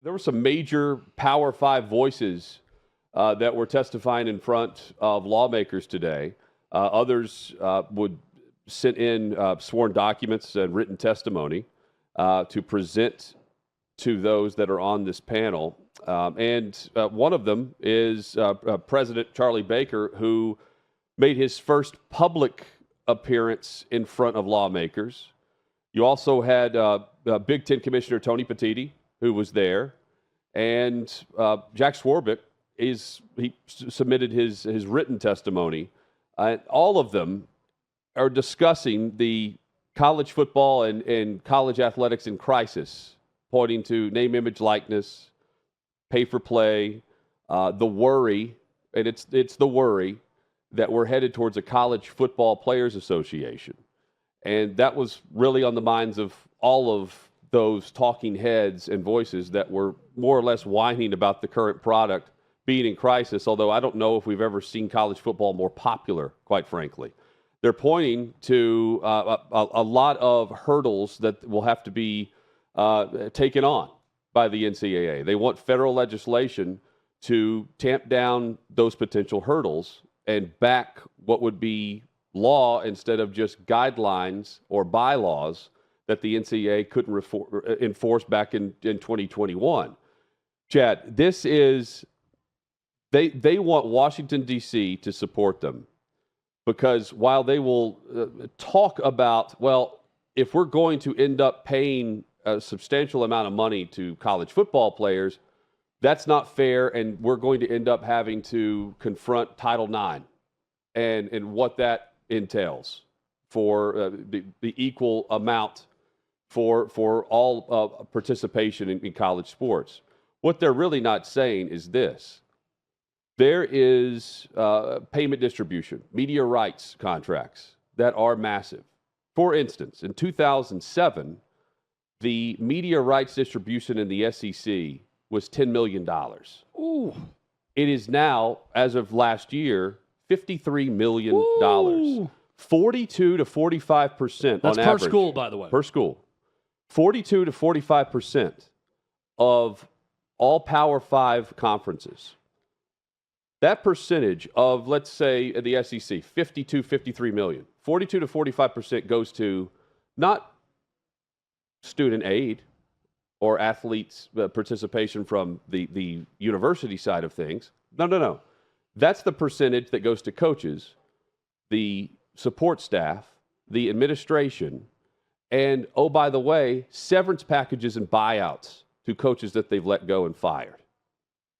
There were some major Power Five voices that were testifying in front of lawmakers today. Others would send in sworn documents and written testimony to present to those that are on this panel. And one of them is President Charlie Baker, who made his first public appearance in front of lawmakers. You also had Big Ten Commissioner Tony Petitti, who was there, and Jack Swarbrick he submitted his written testimony. All of them are discussing the college football and college athletics in crisis, pointing to name, image, likeness, pay for play, the worry, and it's the worry that we're headed towards a college football players association. And that was really on the minds of all of those talking heads and voices that were more or less whining about the current product being in crisis, although I don't know if we've ever seen college football more popular, quite frankly. They're pointing to a lot of hurdles that will have to be taken on by the NCAA. They want federal legislation to tamp down those potential hurdles and back what would be law instead of just guidelines or bylaws that the NCAA couldn't enforce back in 2021. Chad, this is, they want Washington, D.C. to support them because while they will talk about, well, if we're going to end up paying a substantial amount of money to college football players, that's not fair, and we're going to end up having to confront Title IX and what that entails for the equal amount for all participation in college sports. What they're really not saying is this. There is payment distribution, media rights contracts that are massive. For instance, in 2007, the media rights distribution in the SEC was $10 million. Ooh. It is now, as of last year, $53 million. Ooh. 42 to 45% That's on per average. school, by the way. Per school. 42 to 45% of all Power 5 conferences. That percentage of, let's say, the SEC, 52, 53 million, 42 to 45% goes to not student aid or athletes' participation from the university side of things. No. That's the percentage that goes to coaches, the support staff, the administration, and, oh, by the way, severance packages and buyouts to coaches that they've let go and fired.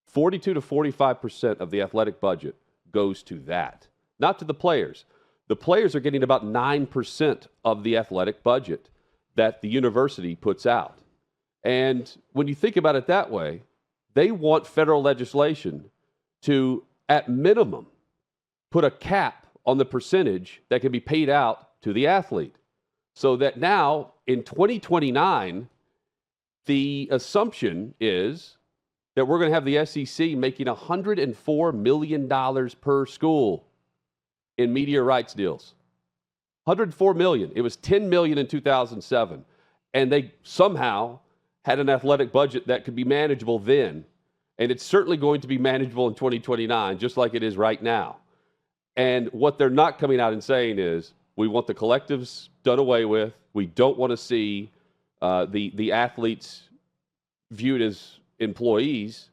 42 to 45% of the athletic budget goes to that, not to the players. The players are getting about 9% of the athletic budget that the university puts out. And when you think about it that way, they want federal legislation to, at minimum, put a cap on the percentage that can be paid out to the athlete. So that now, in 2029, the assumption is that we're going to have the SEC making $104 million per school in media rights deals. $104 million. It was $10 million in 2007. And they somehow had an athletic budget that could be manageable then. And it's certainly going to be manageable in 2029, just like it is right now. And what they're not coming out and saying is, we want the collectives done away with. We don't want to see the athletes viewed as employees,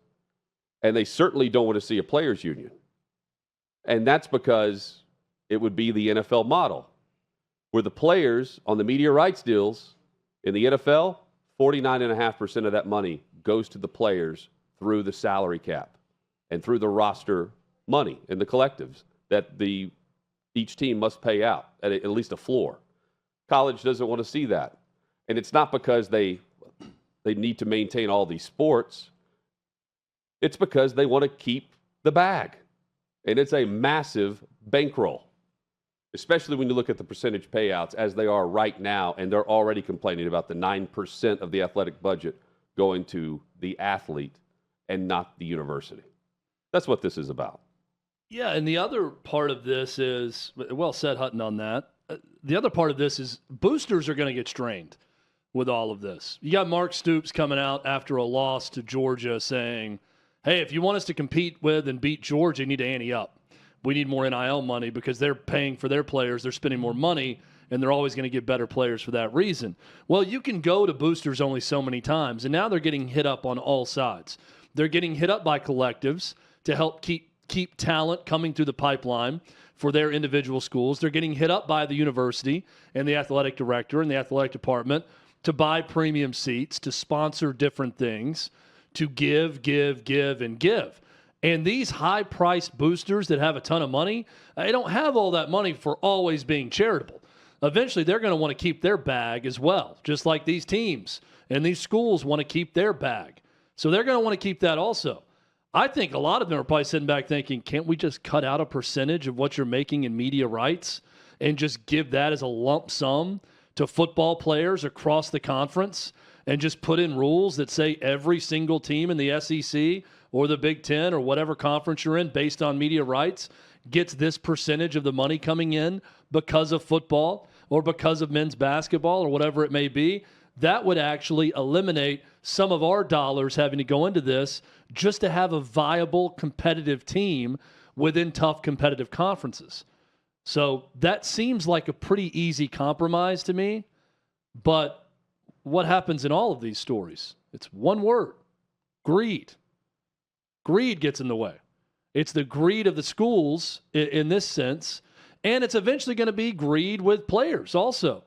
and they certainly don't want to see a players' union. And that's because it would be the NFL model, where the players on the media rights deals in the NFL, 49.5% of that money goes to the players through the salary cap and through the roster money in the collectives that each team must pay out at least a floor. College doesn't want to see that. And it's not because they need to maintain all these sports. It's because they want to keep the bag. And it's a massive bankroll, especially when you look at the percentage payouts as they are right now, and they're already complaining about the 9% of the athletic budget going to the athlete and not the university. That's what this is about. Yeah, and the other part of this is, well said, Hutton, on that. The other part of this is boosters are going to get strained. with all of this. You got Mark Stoops coming out after a loss to Georgia saying, hey, if you want us to compete with and beat Georgia, you need to ante up. We need more NIL money because they're paying for their players. They're spending more money, and they're always going to get better players for that reason. Well, you can go to boosters only so many times, and now they're getting hit up on all sides. They're getting hit up by collectives to help keep talent coming through the pipeline for their individual schools. They're getting hit up by the university and the athletic director and the athletic department to buy premium seats, to sponsor different things, to give, and give. And these high-priced boosters that have a ton of money, they don't have all that money for always being charitable. Eventually, they're going to want to keep their bag as well, just like these teams and these schools want to keep their bag. So they're going to want to keep that also. I think a lot of them are probably sitting back thinking, can't we just cut out a percentage of what you're making in media rights and just give that as a lump sum to football players across the conference and just put in rules that say every single team in the SEC or the Big Ten or whatever conference you're in based on media rights gets this percentage of the money coming in because of football or because of men's basketball or whatever it may be? That would actually eliminate some of our dollars having to go into this just to have a viable competitive team within tough competitive conferences. So that seems like a pretty easy compromise to me. But what happens in all of these stories? It's one word: greed. Greed gets in the way. It's the greed of the schools in this sense, and it's eventually going to be greed with players also.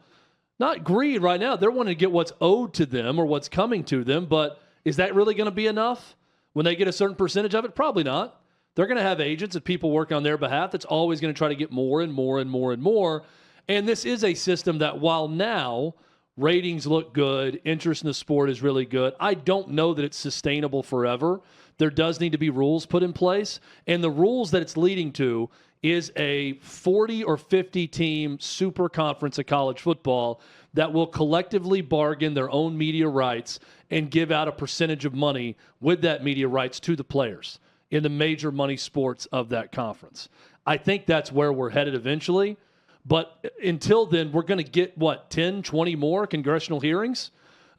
Not greed right now. They're wanting to get what's owed to them or what's coming to them, but is that really going to be enough when they get a certain percentage of it? Probably not. They're going to have agents and people working on their behalf that's always going to try to get more and more and more and more. And this is a system that, while now ratings look good, interest in the sport is really good, I don't know that it's sustainable forever. There does need to be rules put in place. And the rules that it's leading to is a 40 or 50 team super conference of college football that will collectively bargain their own media rights and give out a percentage of money with that media rights to the players in the major money sports of that conference. I think that's where we're headed eventually. But until then, we're going to get, 10, 20 more congressional hearings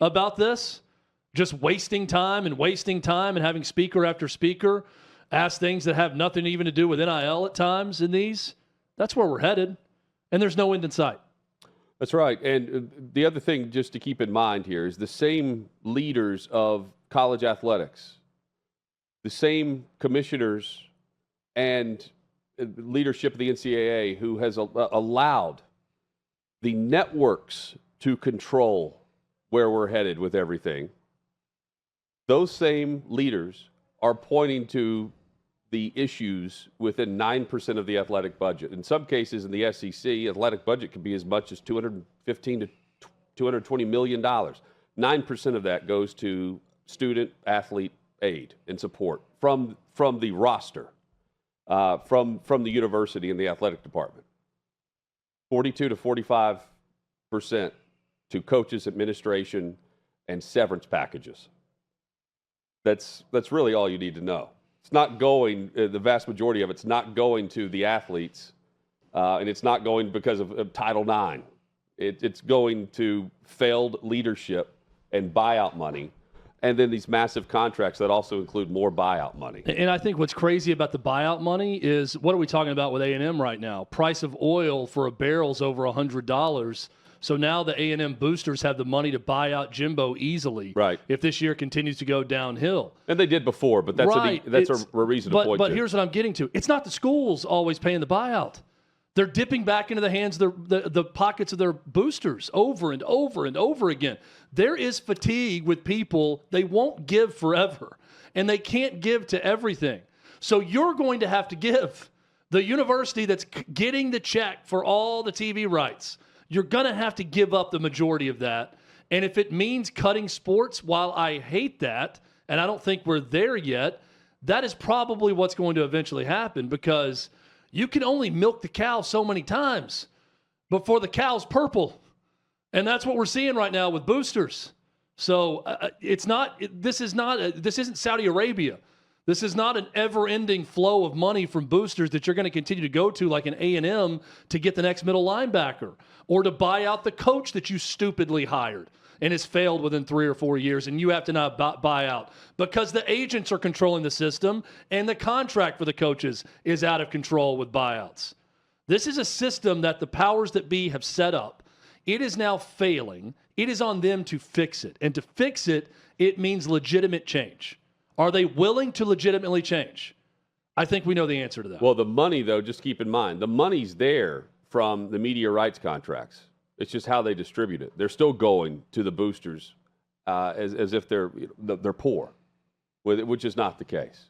about this? Just wasting time and having speaker after speaker ask things that have nothing even to do with NIL at times in these. That's where we're headed. And there's no end in sight. That's right. And the other thing just to keep in mind here is the same leaders of college athletics, the same commissioners and leadership of the NCAA who has allowed the networks to control where we're headed with everything. Those same leaders are pointing to the issues within 9% of the athletic budget. In some cases in the SEC, athletic budget could be as much as $215 to $220 million. 9% of that goes to student athlete aid and support from the roster, from the university and the athletic department. 42 to 45% to coaches, administration, and severance packages. That's really all you need to know. It's not going, the vast majority of it's not going to the athletes, and it's not going because of Title IX. It's going to failed leadership and buyout money, and then these massive contracts that also include more buyout money. And I think what's crazy about the buyout money is, what are we talking about with A&M right now? Price of oil for a barrel's over $100. So now the A&M boosters have the money to buy out Jimbo easily, right, if this year continues to go downhill. And they did before, but that's right. a reason to point to. But here's what I'm getting to. It's not the schools always paying the buyout. They're dipping back into the hands of the pockets of their boosters over and over and over again. There is fatigue with people. They won't give forever, and they can't give to everything. So you're going to have to give. The university that's getting the check for all the TV rights, you're going to have to give up the majority of that. And if it means cutting sports, while I hate that, and I don't think we're there yet, that is probably what's going to eventually happen, because you can only milk the cow so many times before the cow's purple. And that's what we're seeing right now with boosters. So this isn't Saudi Arabia. This is not an ever-ending flow of money from boosters that you're going to continue to go to like an A&M to get the next middle linebacker or to buy out the coach that you stupidly hired. and has failed within 3 or 4 years, and you have to now buy out because the agents are controlling the system and the contract for the coaches is out of control with buyouts. This is a system that the powers that be have set up. It is now failing. It is on them to fix it. And to fix it, it means legitimate change. Are they willing to legitimately change? I think we know the answer to that. Well, the money, though, just keep in mind, the money's there from the media rights contracts. It's just how they distribute it. They're still going to the boosters as if they're poor, which is not the case.